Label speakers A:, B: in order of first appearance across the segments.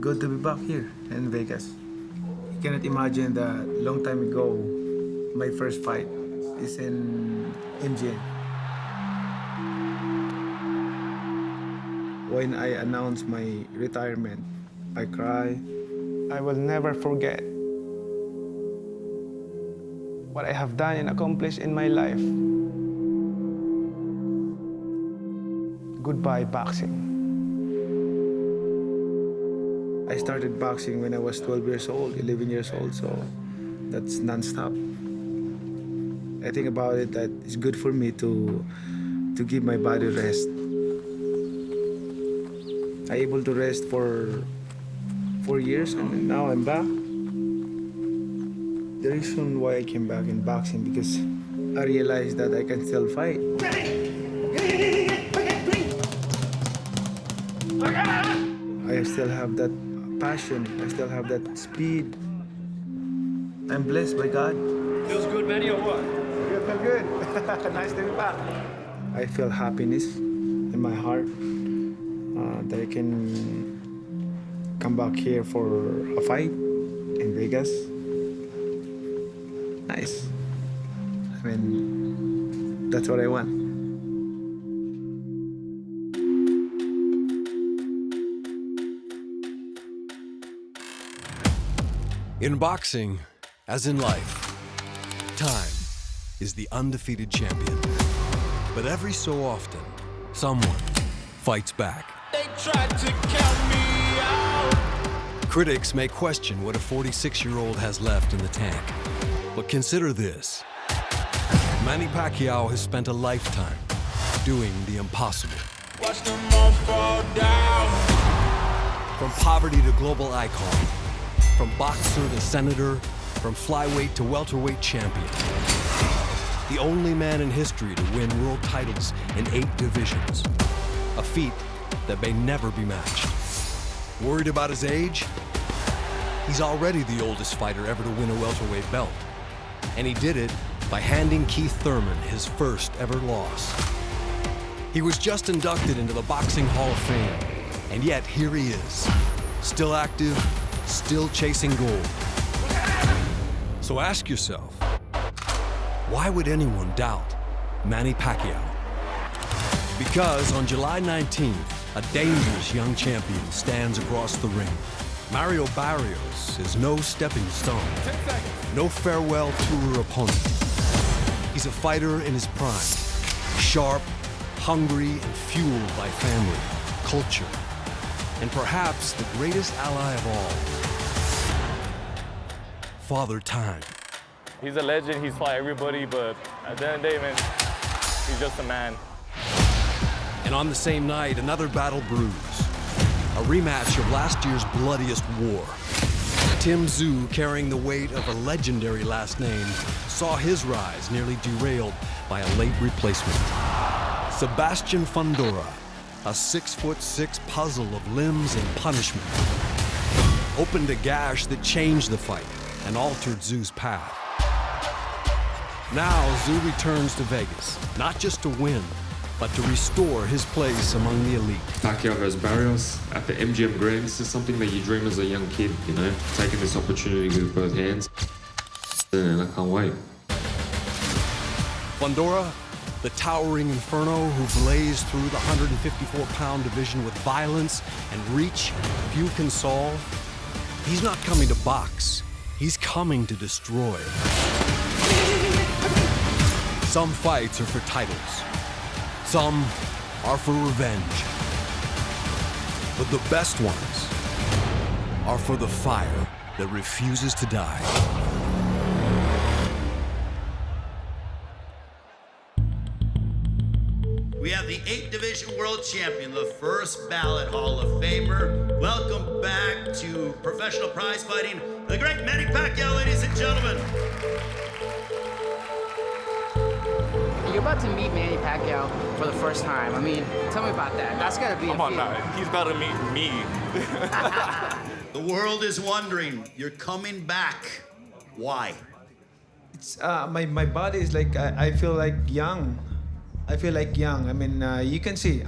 A: good to be back here in Vegas. You cannot imagine that long time ago, my first fight is in MGM. When I announced my retirement, I cried. I will never forget what I have done and accomplished in my life. Goodbye, boxing. I started boxing when I was 12 years old, 11 years old, so that's non-stop. I think about it that it's good for me to give my body rest. I able to rest for 4 years and now I'm back. The reason why I came back in boxing because I realized that I can still fight. I still have that passion. I still have that speed. I'm blessed by God.
B: Feels good, Manny, or what?
A: You feel good. Nice to be back. I feel happiness in my heart that I can come back here for a fight in Vegas. Nice. I mean, that's what I want.
C: In boxing, as in life, time is the undefeated champion. But every so often, someone fights back.
B: They tried to count me out.
C: Critics may question what a 46-year-old has left in the tank. But consider this. Manny Pacquiao has spent a lifetime doing the impossible.
B: Watch them all fall down.
C: From poverty to global icon, from boxer to senator, from flyweight to welterweight champion. The only man in history to win world titles in 8 divisions. A feat that may never be matched. Worried about his age? He's already the oldest fighter ever to win a welterweight belt. And he did it by handing Keith Thurman his first ever loss. He was just inducted into the Boxing Hall of Fame, and yet here he is, still active, still chasing gold. So ask yourself, why would anyone doubt Manny Pacquiao? Because on July 19th, a dangerous young champion stands across the ring. Mario Barrios is no stepping stone, no farewell tour opponent. He's a fighter in his prime, sharp, hungry, and fueled by family, culture, and perhaps the greatest ally of all, Father Time.
D: He's a legend, he's fought everybody, but at the end of the day, man, he's just a man.
C: And on the same night, another battle brews. A rematch of last year's bloodiest war. Tim Tszyu, carrying the weight of a legendary last name, saw his rise nearly derailed by a late replacement. Sebastian Fundora, a 6'6" puzzle of limbs and punishment, opened a gash that changed the fight and altered Tszyu's path. Now Tszyu returns to Vegas, not just to win, but to restore his place among the elite.
E: Pacquiao versus Barrios at the MGM Grand. This is something that you dream as a young kid, you know, taking this opportunity with both hands. And I can't wait.
C: Fundora, the towering inferno who blazed through the 154-pound division with violence and reach few can solve. He's not coming to box. He's coming to destroy. Some fights are for titles. Some are for revenge. But the best ones are for the fire that refuses to die.
F: We have the 8th Division World Champion, the first ballot Hall of Famer. Welcome back to professional prize fighting, the great Manny Pacquiao, ladies and gentlemen.
G: You're about to meet Manny Pacquiao for the first time. I mean, tell me about that. That's gotta be a feeling.
D: He's about to meet me.
F: The world is wondering, you're coming back. Why?
A: It's my body is like I feel like young. I feel like young. I mean, you can see.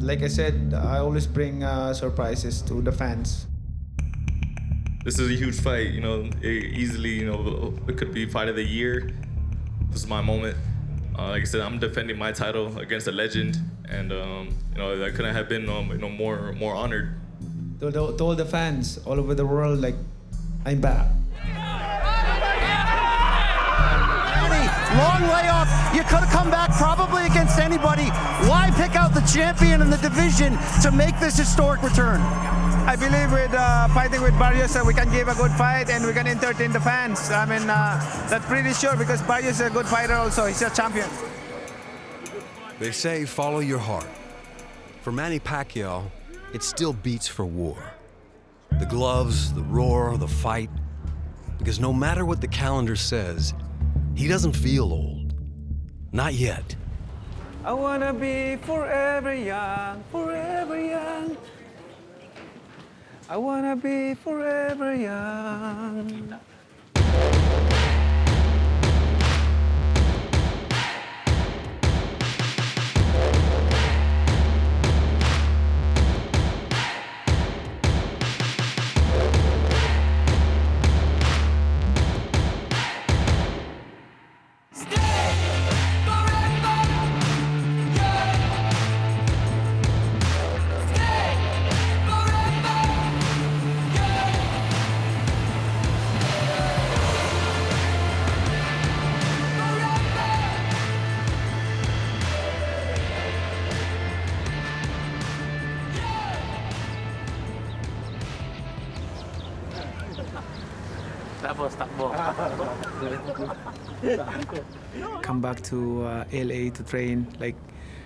A: Like I said, I always bring surprises to the fans.
D: This is a huge fight, you know, easily, you know, it could be fight of the year. This is my moment. Like I said, I'm defending my title against a legend, and you know, I couldn't have been, you know, more honored.
A: To all the fans all over the world, like, I'm back.
H: Long layoff. You could have come back probably against anybody. Why pick out the champion in the division to make this historic return?
A: I believe with fighting with Barrios, we can give a good fight and we can entertain the fans. I mean, that's pretty sure because Barrios is a good fighter also. He's a champion.
C: They say follow your heart. For Manny Pacquiao, it still beats for war. The gloves, the roar, the fight. Because no matter what the calendar says, he doesn't feel old. Not yet.
A: I wanna be forever young, forever young. I wanna be forever young. Come back to LA to train, like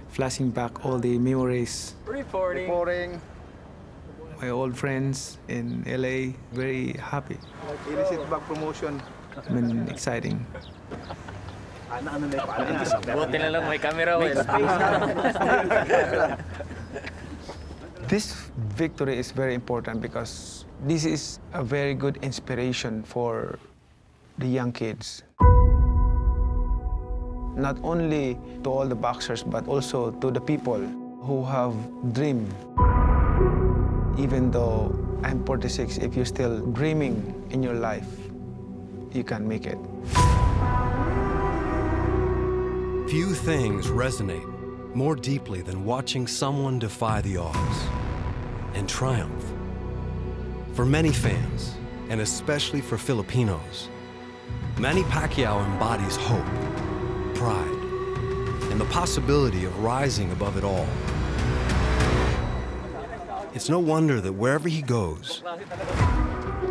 A: flashing back all the memories. Reporting. My old friends in LA, very happy. Illicit back promotion. I mean, exciting. This victory is very important because this is a very good inspiration for the young kids. Not only to all the boxers, but also to the people who have dream. Even though I'm 46, if you're still dreaming in your life, you can make it.
C: Few things resonate more deeply than watching someone defy the odds and triumph. For many fans, and especially for Filipinos, Manny Pacquiao embodies hope, pride, and the possibility of rising above it all. It's no wonder that wherever he goes,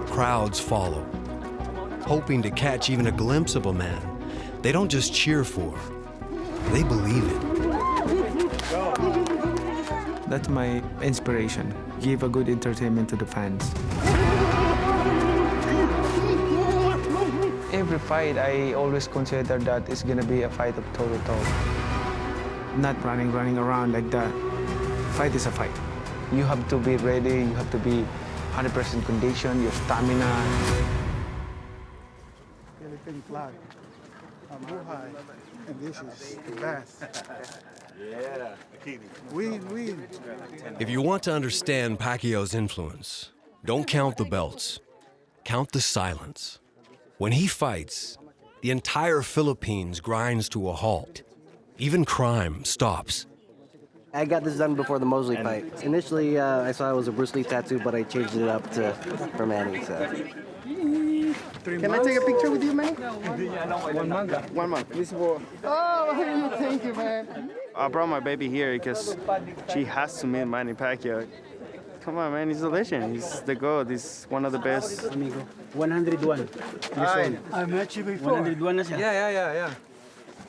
C: crowds follow, hoping to catch even a glimpse of a man they don't just cheer for, they believe in.
A: That's my inspiration. Give a good entertainment to the fans. Every fight, I always consider that it's gonna be a fight of toe-to-toe. Not running around like that. Fight is a fight. You have to be ready, you have to be 100% condition, your stamina. Philippine flag. Mabuhay. And this is the best.
C: Yeah. Win. If you want to understand Pacquiao's influence, don't count the belts. Count the silence. When he fights, the entire Philippines grinds to a halt. Even crime stops.
I: I got this done before the Mosley fight. Initially, I saw it was a Bruce Lee tattoo, but I changed it up for Manny. So. Can I take a picture with you, Manny?
A: 1 month.
I: 1 month. Oh, thank you, man.
J: I brought my baby here because she has to meet Manny Pacquiao. Come on, man, he's a legend. He's the GOAT. He's one of the best.
I: Amigo. 101.
H: I met you before.
I: 101 na siya.
A: Yeah.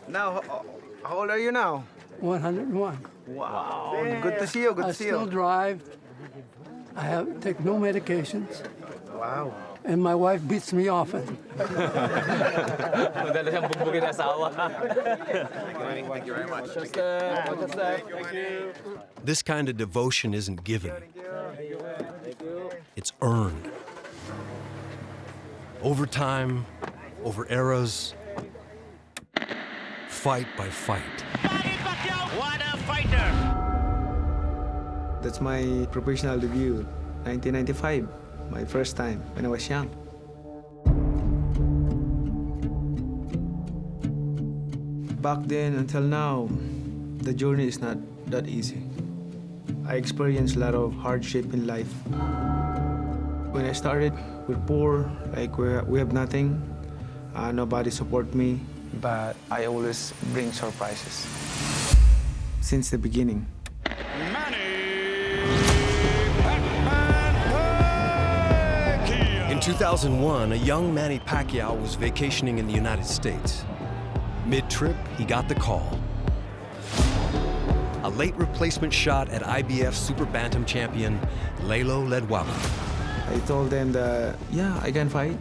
A: Now, how old are you now?
H: 101.
A: Wow. Good to see you,
H: I still drive. I take no medications.
A: Wow.
H: And my wife beats me often.
D: Thank you very much. Thank you.
C: This kind of devotion isn't given. It's earned. Over time, over eras, fight by fight.
F: Manny Pacquiao, what a fighter!
A: That's my professional debut, 1995. my first time when I was young. Back then until now, the journey is not that easy. I experienced a lot of hardship in life. When I started, we're poor, like we have nothing. Nobody support me, but I always bring surprises. Since the beginning.
C: In 2001, a young Manny Pacquiao was vacationing in the United States. Mid-trip, he got the call. A late replacement shot at IBF Super Bantam champion, Lelo Ledwaba.
A: I told them that, yeah, I can fight.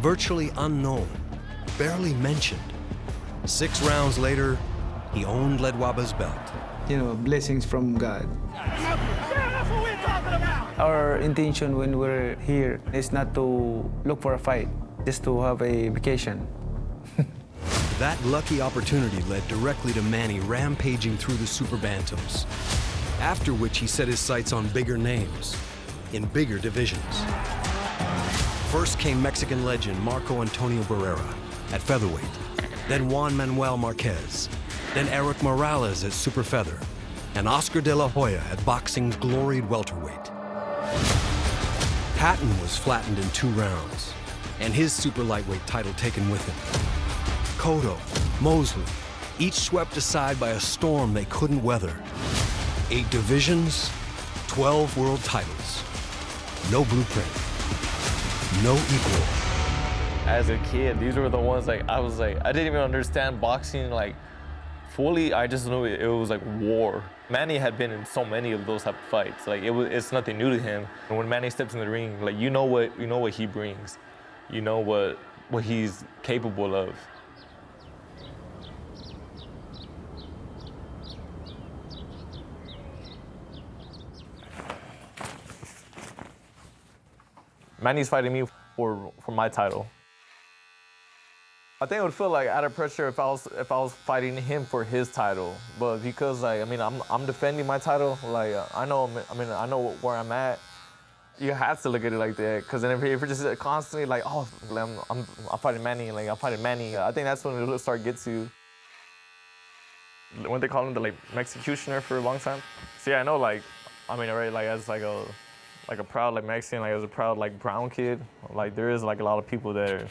C: Virtually unknown, barely mentioned. 6 rounds later, he owned Ledwaba's belt.
A: You know, blessings from God. Our intention when we're here is not to look for a fight, just to have a vacation.
C: That lucky opportunity led directly to Manny rampaging through the Super Bantams, after which he set his sights on bigger names, in bigger divisions. First came Mexican legend Marco Antonio Barrera at featherweight, then Juan Manuel Marquez, then Eric Morales at super feather, and Oscar De La Hoya at boxing's gloried welterweight. Patton was flattened in 2 rounds, and his super lightweight title taken with him. Cotto, Mosley, each swept aside by a storm they couldn't weather. 8 divisions, 12 world titles. No blueprint, no equal.
K: As a kid, these were the ones I didn't even understand boxing fully. I just knew it was like war. Manny had been in so many of those type of fights. It's nothing new to him. And when Manny steps in the ring, you know what he brings. You know what he's capable of. Manny's fighting me for my title. I think it would feel like out of pressure if I was fighting him for his title, but because I'm defending my title, I know where I'm at. You have to look at it like that, because then if you're just constantly I'm fighting Manny, I'm fighting Manny, I think that's when it'll start get to. When they call him the Mexicutioner for a long time. See, I know as a proud Mexican, as a proud brown kid, there is a lot of people that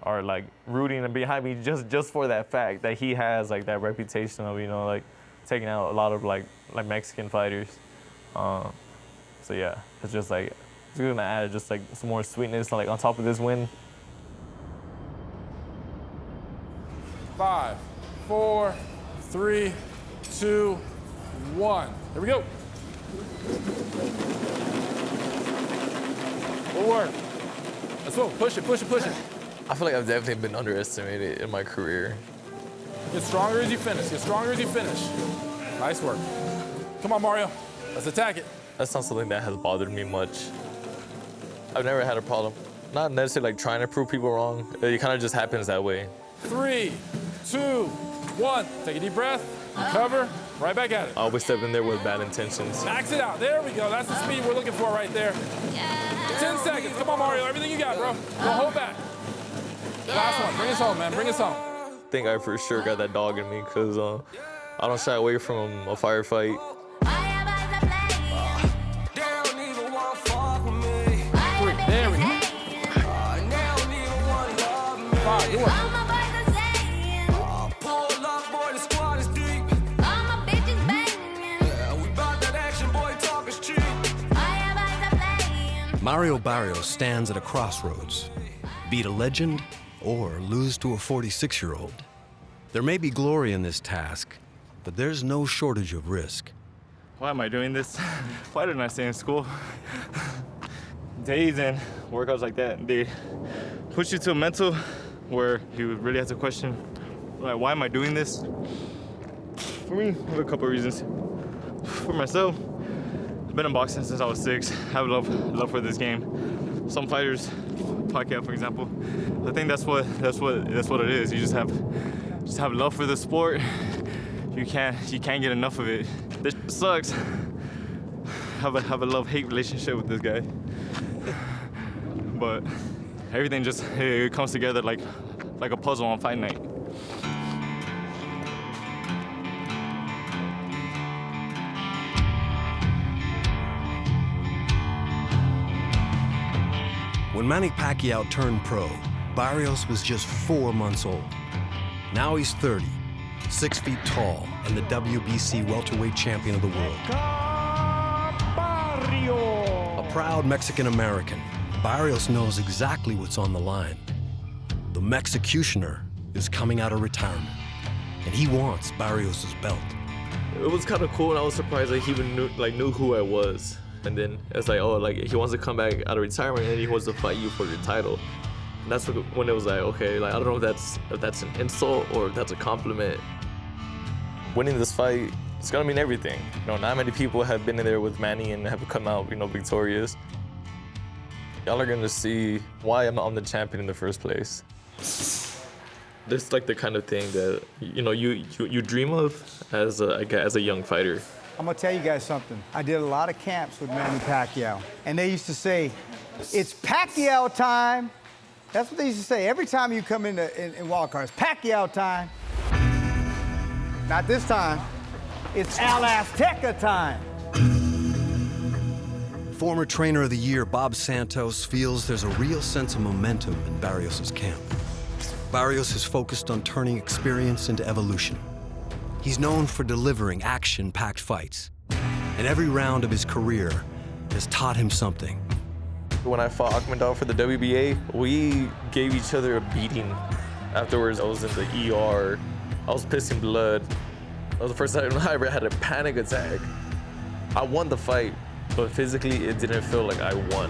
K: are rooting and behind me just for that fact that he has that reputation of taking out a lot of Mexican fighters. So yeah, it's just it's gonna add just some more sweetness on top of this win.
L: 5, 4, 3, 2, 1. Here we go. Good work. Let's go. Push it, push it, push it.
K: I feel like I've definitely been underestimated in my career.
L: Get stronger as you finish. Get stronger as you finish. Nice work. Come on, Mario. Let's attack it.
K: That's not something that has bothered me much. I've never had a problem. Not necessarily trying to prove people wrong. It kind of just happens that way.
L: 3, 2, 1. Take a deep breath. Recover. Right back at it.
K: I always step in there with bad intentions.
L: Max it out. There we go. That's the speed we're looking for right there. 10 seconds. Come on, Mario. Everything you got, bro. Don't hold back. Last one. Bring us home, man. Bring us home.
K: I think I for sure got that dog in me because I don't shy away from a firefight.
L: There we go. 5, good work.
C: Mario Barrios stands at a crossroads. Beat a legend or lose to a 46-year-old. There may be glory in this task, but there's no shortage of risk.
J: Why am I doing this? Why didn't I stay in school? Days and workouts like that, they push you to a mental where you really have to question, why am I doing this? For me, I have a couple of reasons. For myself, I've been in boxing since I was 6. I have love for this game. Some fighters, Pacquiao for example, I think that's what it is. You just have love for the sport. You can't get enough of it. This sucks. Have a love-hate relationship with this guy. but everything just it comes together like a puzzle on fight night.
C: When Manny Pacquiao turned pro, Barrios was just 4 months old. Now he's 30, 6 feet tall, and the WBC Welterweight Champion of the world. A proud Mexican-American, Barrios knows exactly what's on the line. The Mexicutioner is coming out of retirement, and he wants Barrios' belt.
K: It was kind of cool, and I was surprised that he even knew who I was. And then it's like, oh, like he wants to come back out of retirement and he wants to fight you for your title. And that's when it was like, okay, like I don't know if that's an insult or if that's a compliment. Winning this fight, it's gonna mean everything. You know, not many people have been in there with Manny and have come out, you know, victorious. Y'all are gonna see why I'm the champion in the first place. This is like the kind of thing that you dream of as a young fighter.
M: I'm gonna tell you guys something. I did a lot of camps with Manny Pacquiao, and they used to say, "It's Pacquiao time." That's what they used to say every time you come in wildcards. Pacquiao time. Not this time. It's Al Azteca time.
C: Former Trainer of the Year Bob Santos feels there's a real sense of momentum in Barrios' camp. Barrios is focused on turning experience into evolution. He's known for delivering action-packed fights, and every round of his career has taught him something.
K: When I fought Akhmedov for the WBA, we gave each other a beating. Afterwards, I was in the ER. I was pissing blood. That was the first time I ever had a panic attack. I won the fight, but physically, it didn't feel like I won.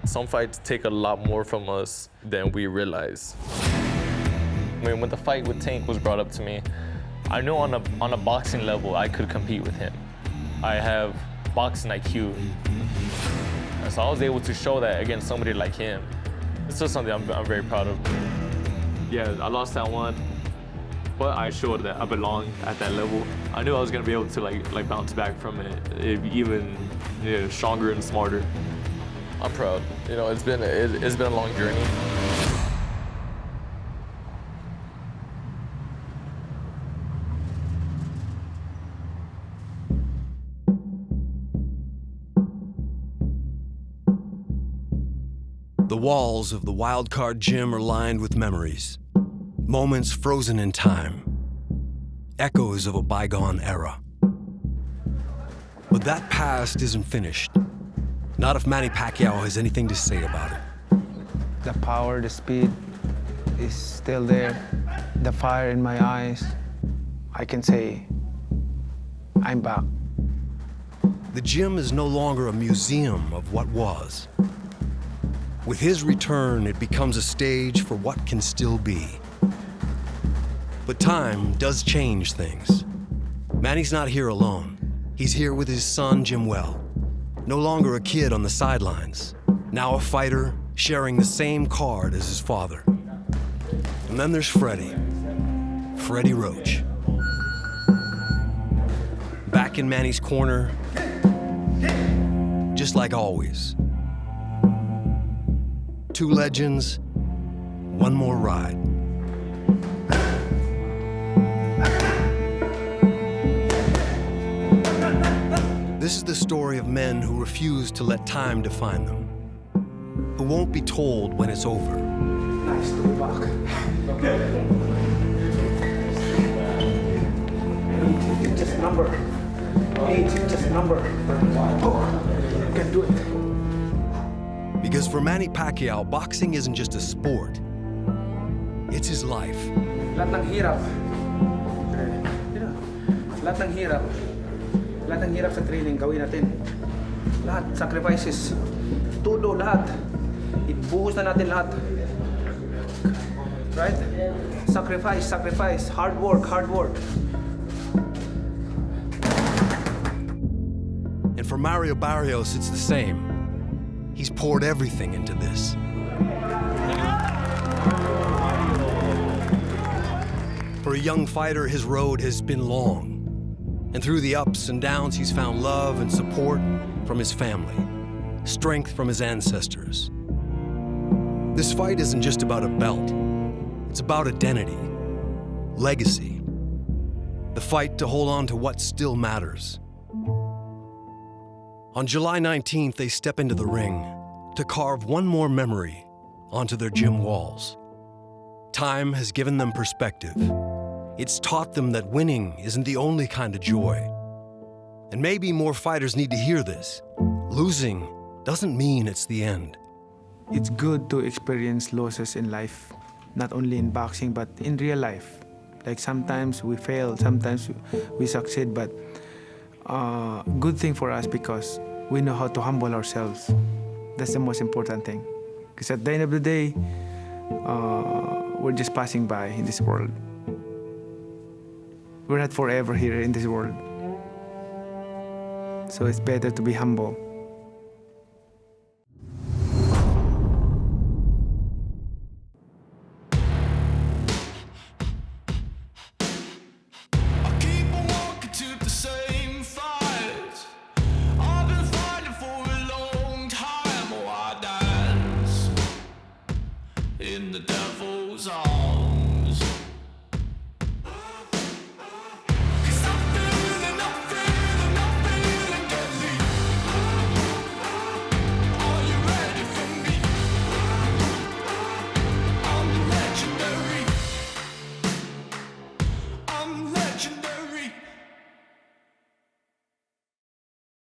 K: Some fights take a lot more from us than we realize. I mean, when the fight with Tank was brought up to me, I knew on a boxing level I could compete with him. I have boxing IQ. And so I was able to show that against somebody like him. It's just something I'm very proud of. Yeah, I lost that one, but I showed that I belong at that level. I knew I was gonna be able to like bounce back from it, even stronger and smarter. I'm proud. You know, it's been a long journey.
C: The walls of the wildcard gym are lined with memories, moments frozen in time, echoes of a bygone era. But that past isn't finished. Not if Manny Pacquiao has anything to say about it.
A: The power, the speed is still there. The fire in my eyes. I can say, I'm back.
C: The gym is no longer a museum of what was. With his return, it becomes a stage for what can still be. But time does change things. Manny's not here alone. He's here with his son, Jimwell. No longer a kid on the sidelines. Now a fighter, sharing the same card as his father. And then there's Freddie Roach. Back in Manny's corner, just like always. Two legends, one more ride. This is the story of men who refuse to let time define them, who won't be told when it's over.
A: Nice to be back. Okay. It's just a number. It's just a number. Oh, you can do it.
C: Because for Manny Pacquiao, boxing isn't just a sport. It's his life.
A: Lahat ng hirap. Lahat ng hirap sa training gawin natin. Lahat, sacrifices. Todo, lahat. Ibuhos na natin lahat. Right? Sacrifice. Hard work.
C: And for Mario Barrios, it's the same. He's poured everything into this. For a young fighter, his road has been long. And through the ups and downs, he's found love and support from his family. strength from his ancestors. This fight isn't just about a belt. It's about identity, legacy, the fight to hold on to what still matters. On July 19th, they step into the ring to carve one more memory onto their gym walls. Time has given them perspective. It's taught them that winning isn't the only kind of joy. And maybe more fighters need to hear this. Losing doesn't mean it's the end.
A: It's good to experience losses in life, not only in boxing, but in real life. Like sometimes we fail, sometimes we succeed, but good thing for us because we know how to humble ourselves. That's the most important thing. Because at the end of the day, we're just passing by in this world. We're not forever here in this world. So it's better to be humble.